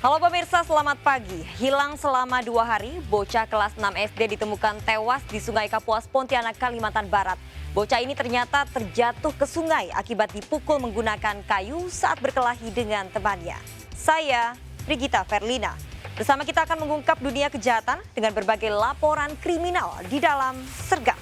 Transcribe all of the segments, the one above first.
Halo pemirsa, selamat pagi. Hilang selama 2 hari, bocah kelas 6 SD ditemukan tewas di Sungai Kapuas, Pontianak, Kalimantan Barat. Bocah ini ternyata terjatuh ke sungai akibat dipukul menggunakan kayu saat berkelahi dengan temannya. Saya, Brigita Verlina. Bersama kita akan mengungkap dunia kejahatan dengan berbagai laporan kriminal di dalam Sergap.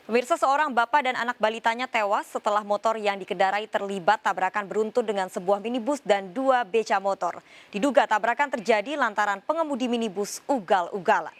Pemirsa, seorang bapak dan anak balitanya tewas setelah motor yang dikendarai terlibat tabrakan beruntun dengan sebuah minibus dan 2 beca motor. Diduga tabrakan terjadi lantaran pengemudi minibus ugal-ugalan.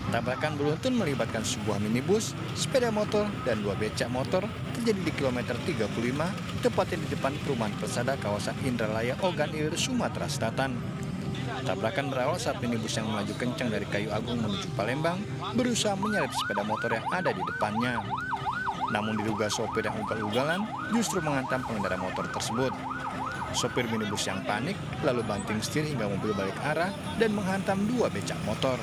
Tabrakan beruntun melibatkan sebuah minibus, sepeda motor, dan 2 becak motor terjadi di kilometer 35, tepatnya di depan perumahan Persada kawasan Indralaya, Ogan Ilir, Sumatera Selatan. Tabrakan berawal saat minibus yang melaju kencang dari Kayu Agung menuju Palembang berusaha menyalip sepeda motor yang ada di depannya. Namun diduga sopir yang ugal-ugalan justru menghantam pengendara motor tersebut. Sopir minibus yang panik lalu banting setir hingga mobil balik arah dan menghantam 2 becak motor.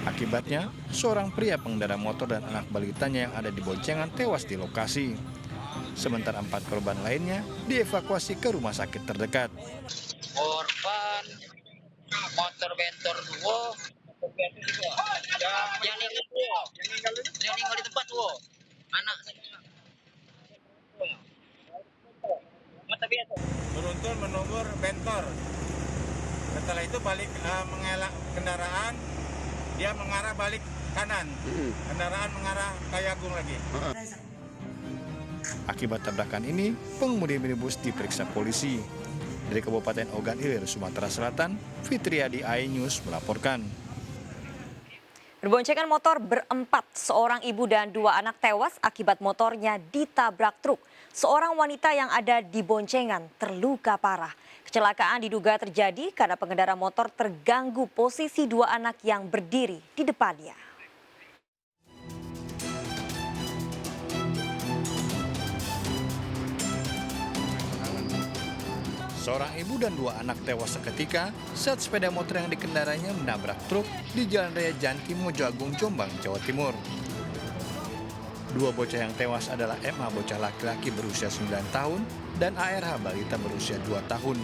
Akibatnya, seorang pria pengendara motor dan anak balitanya yang ada di boncengan tewas di lokasi. Sementara 4 korban lainnya dievakuasi ke rumah sakit terdekat. Korban motor bentor 2, yang meninggal di tempat anak saya. Mata biasa. Beruntun menunggu bentor. Setelah itu balik mengelak kendaraan. Dia mengarah balik kanan, kendaraan mengarah Kayu Agung lagi. Akibat tabrakan ini, pengemudi minibus diperiksa polisi. Dari Kabupaten Ogan Ilir, Sumatera Selatan, Fitriadi iNews melaporkan. Berboncengan motor berempat, seorang ibu dan 2 anak tewas akibat motornya ditabrak truk. Seorang wanita yang ada di boncengan terluka parah. Kecelakaan diduga terjadi karena pengendara motor terganggu posisi 2 anak yang berdiri di depannya. Seorang ibu dan 2 anak tewas seketika saat sepeda motor yang dikendaranya menabrak truk di Jalan Raya Janti, Mojo Agung, Jombang, Jawa Timur. 2 bocah yang tewas adalah MA bocah laki-laki berusia 9 tahun dan ARH balita berusia 2 tahun.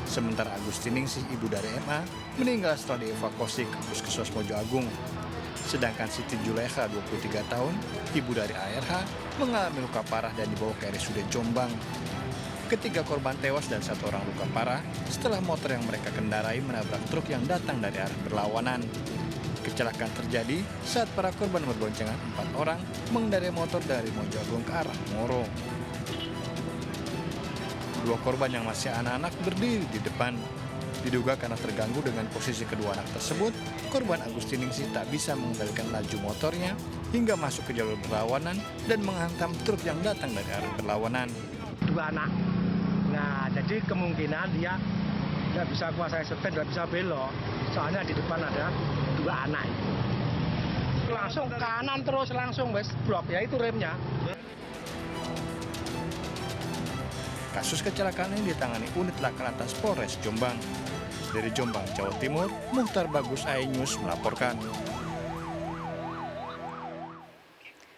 Sementara Agustiningsih, ibu dari MA, meninggal setelah dievakuasi ke Puskesmas Mojo Agung. Sedangkan Siti Juleha, 23 tahun, ibu dari ARH, mengalami luka parah dan dibawa ke RSUD Jombang. Ketiga korban tewas dan 1 orang luka parah setelah motor yang mereka kendarai menabrak truk yang datang dari arah berlawanan. Kecelakaan terjadi saat para korban berboncengan 4 orang mengendarai motor dari Mojo Agung ke arah Ngoro. 2 korban yang masih anak-anak berdiri di depan. Diduga karena terganggu dengan posisi kedua anak tersebut, korban Agustiningsih tak bisa mengendalikan laju motornya hingga masuk ke jalur berlawanan dan menghantam truk yang datang dari arah berlawanan. 2 anak. Nah, jadi kemungkinan dia nggak bisa kuasai setir, nggak bisa belok. Soalnya di depan ada 2 anak. Langsung kanan terus langsung wes blok, ya itu remnya. Kasus kecelakaan ini ditangani unit Laka Lantas Polres Jombang. Dari Jombang, Jawa Timur, Muhtar Bagus iNews melaporkan.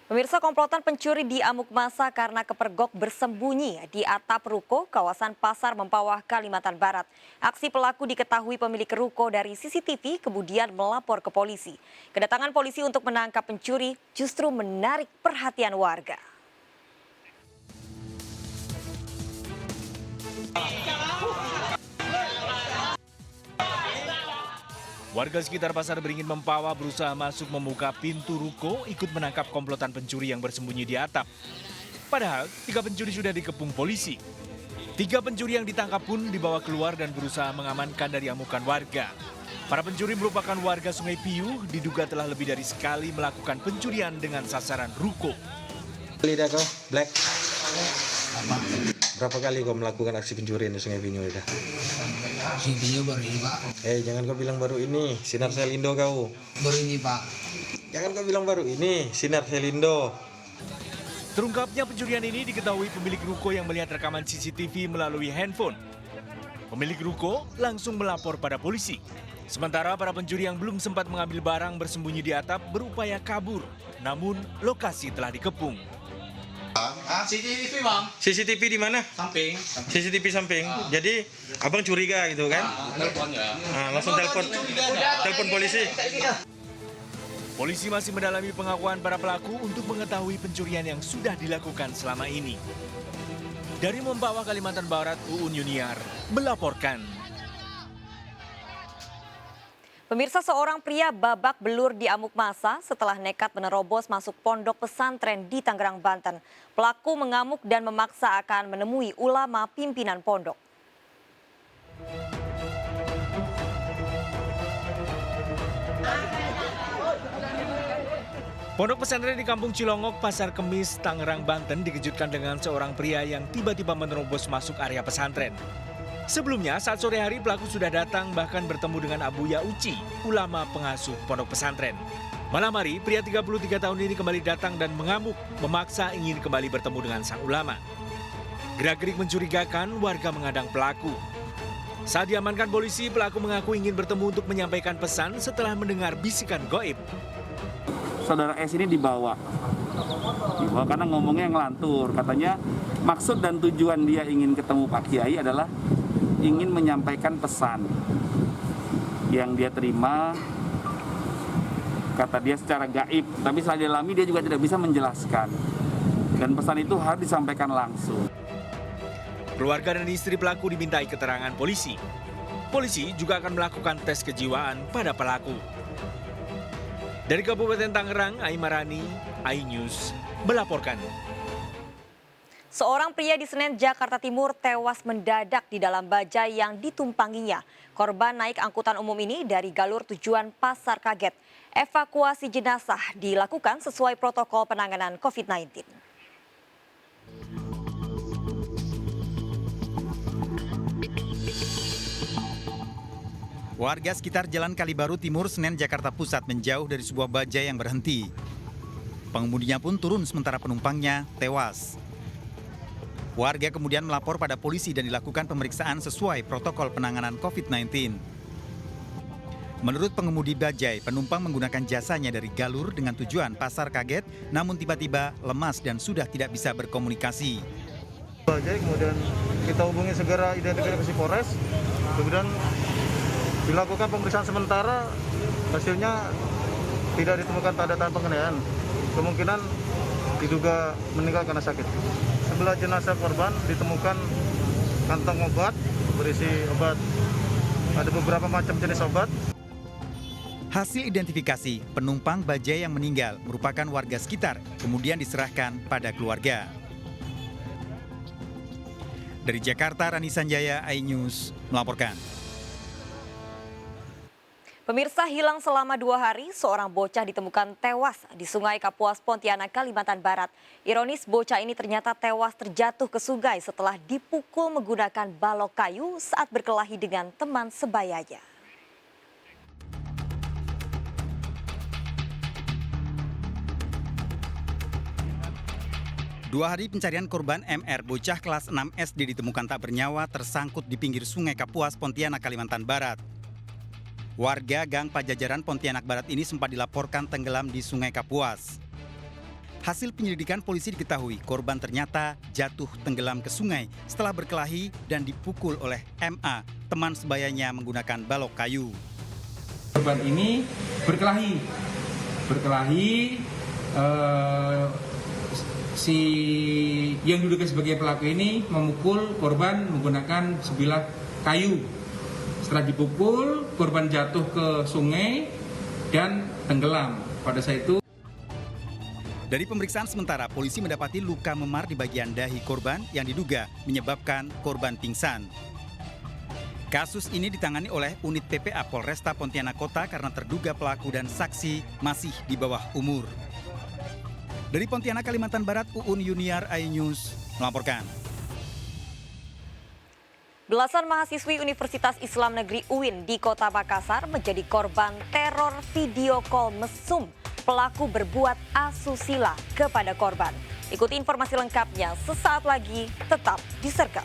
Pemirsa, komplotan pencuri diamuk massa karena kepergok bersembunyi di atap ruko kawasan Pasar Mempawah, Kalimantan Barat. Aksi pelaku diketahui pemilik ruko dari CCTV kemudian melapor ke polisi. Kedatangan polisi untuk menangkap pencuri justru menarik perhatian warga. Warga sekitar Pasar Beringin Mempawah berusaha masuk membuka pintu ruko ikut menangkap komplotan pencuri yang bersembunyi di atap. Padahal 3 pencuri sudah dikepung polisi. 3 pencuri yang ditangkap pun dibawa keluar dan berusaha mengamankan dari amukan warga. Para pencuri merupakan warga Sungai Piuh, diduga telah lebih dari sekali melakukan pencurian dengan sasaran ruko. Lidah kau, Black. Berapa kali kau melakukan aksi pencurian di Sungai Piuh itu? Sungai Piuh baru ini, Pak. Jangan kau bilang baru ini, Sinar Selindo kau. Baru ini, Pak. Jangan kau bilang baru ini, Sinar Selindo. Terungkapnya pencurian ini diketahui pemilik ruko yang melihat rekaman CCTV melalui handphone. Pemilik ruko langsung melapor pada polisi. Sementara para pencuri yang belum sempat mengambil barang bersembunyi di atap berupaya kabur. Namun lokasi telah dikepung. CCTV bang. CCTV di mana? Samping. CCTV samping. Jadi abang curiga gitu kan? Telepon ya. Langsung telepon polisi. Polisi masih mendalami pengakuan para pelaku untuk mengetahui pencurian yang sudah dilakukan selama ini. Dari Mempawah, Kalimantan Barat, Uun Yuniar melaporkan. Pemirsa, seorang pria babak belur di amuk massa setelah nekat menerobos masuk pondok pesantren di Tangerang, Banten. Pelaku mengamuk dan memaksa akan menemui ulama pimpinan pondok. Pondok pesantren di Kampung Cilongok, Pasar Kemis, Tangerang, Banten dikejutkan dengan seorang pria yang tiba-tiba menerobos masuk area pesantren. Sebelumnya, saat sore hari pelaku sudah datang bahkan bertemu dengan Abuya Uci, ulama pengasuh pondok pesantren. Malam hari, pria 33 tahun ini kembali datang dan mengamuk, memaksa ingin kembali bertemu dengan sang ulama. Gerak-gerik mencurigakan, warga mengadang pelaku. Saat diamankan polisi, pelaku mengaku ingin bertemu untuk menyampaikan pesan setelah mendengar bisikan gaib. Saudara S ini dibawa karena ngomongnya ngelantur. Katanya maksud dan tujuan dia ingin ketemu Pak Kiai adalah ingin menyampaikan pesan yang dia terima, kata dia secara gaib. Tapi setelah dilami dia juga tidak bisa menjelaskan. Dan pesan itu harus disampaikan langsung. Keluarga dan istri pelaku dimintai keterangan polisi. Polisi juga akan melakukan tes kejiwaan pada pelaku. Dari Kabupaten Tangerang, Aimarani, iNews melaporkan. Seorang pria di Senen, Jakarta Timur tewas mendadak di dalam bajai yang ditumpanginya. Korban naik angkutan umum ini dari Galur tujuan Pasar Kaget. Evakuasi jenazah dilakukan sesuai protokol penanganan COVID-19. Warga sekitar Jalan Kalibaru Timur, Senen, Jakarta Pusat menjauh dari sebuah bajai yang berhenti. Pengemudinya pun turun sementara penumpangnya tewas. Warga kemudian melapor pada polisi dan dilakukan pemeriksaan sesuai protokol penanganan COVID-19. Menurut pengemudi bajai, penumpang menggunakan jasanya dari Galur dengan tujuan Pasar Kaget, namun tiba-tiba lemas dan sudah tidak bisa berkomunikasi. Bajai kemudian kita hubungi segera identifikasi Polres, kemudian dilakukan pemeriksaan sementara, hasilnya tidak ditemukan tanda-tanda penganiayaan. Kemungkinan diduga meninggal karena sakit. Sebelah jenazah korban ditemukan kantong obat berisi obat, ada beberapa macam jenis obat. Hasil identifikasi penumpang bajai yang meninggal merupakan warga sekitar, kemudian diserahkan pada keluarga. Dari Jakarta, Rani Sanjaya, iNews melaporkan. Pemirsa, hilang selama 2 hari, seorang bocah ditemukan tewas di Sungai Kapuas, Pontianak, Kalimantan Barat. Ironis, bocah ini ternyata tewas terjatuh ke sungai setelah dipukul menggunakan balok kayu saat berkelahi dengan teman sebayanya. Dua hari pencarian korban MR, bocah kelas 6 SD ditemukan tak bernyawa tersangkut di pinggir Sungai Kapuas, Pontianak, Kalimantan Barat. Warga Gang Pajajaran Pontianak Barat ini sempat dilaporkan tenggelam di Sungai Kapuas. Hasil penyelidikan polisi diketahui korban ternyata jatuh tenggelam ke sungai setelah berkelahi dan dipukul oleh MA, teman sebayanya menggunakan balok kayu. Korban ini berkelahi, si yang diduga sebagai pelaku ini memukul korban menggunakan sebilah kayu. Setelah dipukul, korban jatuh ke sungai dan tenggelam. Pada saat itu, dari pemeriksaan sementara, polisi mendapati luka memar di bagian dahi korban yang diduga menyebabkan korban pingsan. Kasus ini ditangani oleh unit PPA Polresta Pontianak Kota karena terduga pelaku dan saksi masih di bawah umur. Dari Pontianak, Kalimantan Barat, Uun Yuniar, iNews melaporkan. Belasan mahasiswi Universitas Islam Negeri UIN di Kota Makassar menjadi korban teror video call mesum pelaku berbuat asusila kepada korban. Ikuti informasi lengkapnya sesaat lagi, tetap di Sergap.